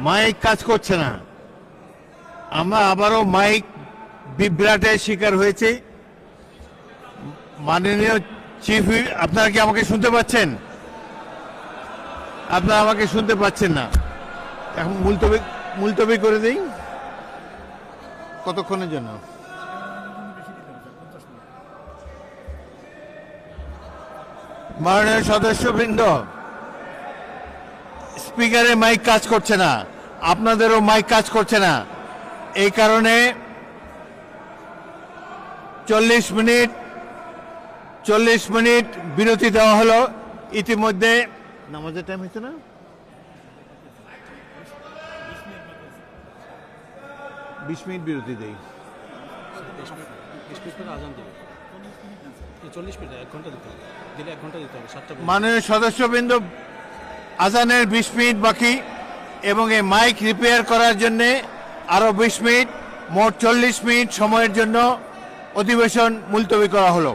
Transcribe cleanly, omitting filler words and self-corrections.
Mic কাজ করছে না। আমরা আবারও মাইক বিভ্রাটের শিকার হয়েছি। মাননীয় চিফ হুইপ, আপনারা কি আমাকে শুনতে পাচ্ছেন? আপনারা আমাকে শুনতে পাচ্ছেন না। এখন মুলতবি করে দিই কতক্ষণের জন্য। মাননীয় সদস্যবৃন্দ, স্পিকারে মাইক কাজ করছে না, আপনাদেরও মাইক কাজ করছে না। এই কারণে 40 মিনিট বিরতি দেওয়া হলো। ইতিমধ্যে নামাজের টাইম হয়েছে না, 20 মিনিট বিরতি দেই। মাননীয় সদস্যবৃন্দ, আজানের 20 মিনিট বাকি এবং এই মাইক রিপেয়ার করার জন্য আরো 20 মিনিট, মোট 40 মিনিট সময়ের জন্য অধিবেশন মুলতবি করা হলো।